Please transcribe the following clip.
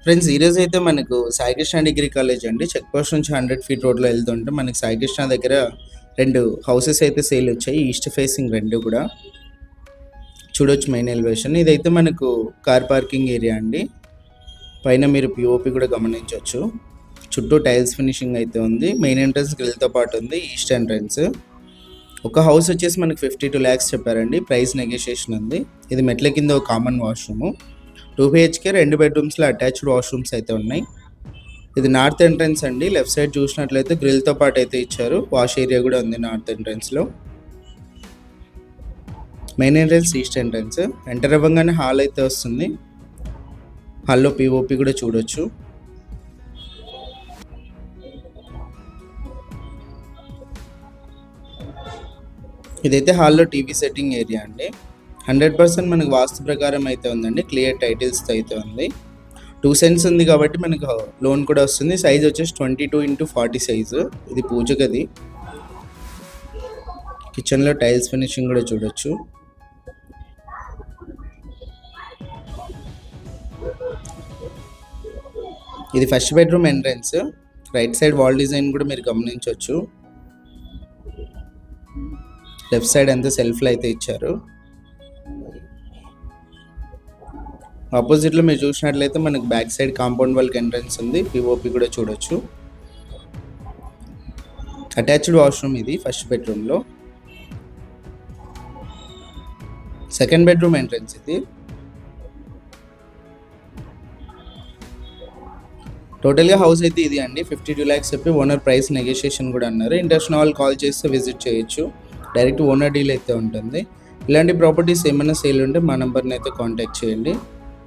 Friends ఈరోజు అయితే మనకు సాయికృష్ణ డిగ్రీ కాలేజ్ అండి, చెక్ పోస్ట్ నుంచి 100 ఫీట్ రోడ్లో వెళ్తుంటే మనకి సాయికృష్ణ దగ్గర 2 హౌసెస్ అయితే సేల్ వచ్చాయి. ఈస్ట్ ఫేసింగ్ 2 కూడా చూడొచ్చు. మెయిన్ ఎలివేషన్ ఇదైతే మనకు కార్ పార్కింగ్ ఏరియా అండి. పైన మీరు పిఓపి కూడా గమనించవచ్చు. చుట్టూ టైల్స్ ఫినిషింగ్ అయితే ఉంది. మెయిన్ ఎంట్రన్స్ గ్రిల్తో పాటు ఉంది. ఈస్ట్ ఎంట్రన్స్ ఒక హౌస్ వచ్చేసి మనకి 52 lakhs చెప్పారండి. ప్రైస్ నెగోషియేషన్ ఉంది. ఇది మెట్ల కింద ఒక కామన్ వాష్రూమ్, 2 BHK 2 బెడ్రూమ్స్లో అటాచ్డ్ వాష్రూమ్స్ అయితే ఉన్నాయి. ఇది నార్త్ ఎంట్రన్స్ అండి. లెఫ్ట్ సైడ్ చూసినట్లయితే గ్రిల్తో పాటు అయితే ఇచ్చారు. వాష్ ఏరియా కూడా ఉంది నార్త్ ఎంట్రన్స్లో. Main entrance east entrance. Enter అవ్వగానే హాల్ అయితే వస్తుంది. హాల్లో పిఓపి కూడా చూడొచ్చు. ఇదైతే హాల్లో టీవీ సెట్టింగ్ ఏరియా అండి. 100% మనకు వాస్తు ప్రకారం అయితే ఉందండి. క్లియర్ టైటిల్స్తో అయితే ఉంది. 2 cents ఉంది కాబట్టి మనకు లోన్ కూడా వస్తుంది. సైజ్ వచ్చేసి 22x40 సైజు. ఇది పూజ గది. కిచెన్లో టైల్స్ ఫినిషింగ్ కూడా చూడొచ్చు. ఇది first bedroom entrance. Right side wall design కూడా మీరు గమనించవచ్చు. లెఫ్ట్ సైడ్ అంతా సెల్ఫ్లు అయితే ఇచ్చారు. ఆపోజిట్లో మీరు చూసినట్లయితే మనకు బ్యాక్ సైడ్ కాంపౌండ్ వాల్కి ఎంట్రన్స్ ఉంది. పిఓపి కూడా చూడొచ్చు. అటాచ్డ్ వాష్రూమ్ ఇది ఫస్ట్ బెడ్రూమ్లో. సెకండ్ బెడ్రూమ్ ఎంట్రన్స్ ఇది. టోటల్గా హౌస్ అయితే ఇది అండి. 52 lakhs చెప్పి ఓనర్ ప్రైస్ నెగోషియేషన్ కూడా అన్నారు. ఇంట్రెస్ట్ ఉన్న వాళ్ళు కాల్ చేస్తే విజిట్ చేయొచ్చు. డైరెక్ట్ ఓనర్ డీల్ అయితే ఉంటుంది. ఇలాంటి ప్రాపర్టీస్ ఏమైనా సేల్ ఉంటే మా నెంబర్ని అయితే కాంటాక్ట్ చేయండి.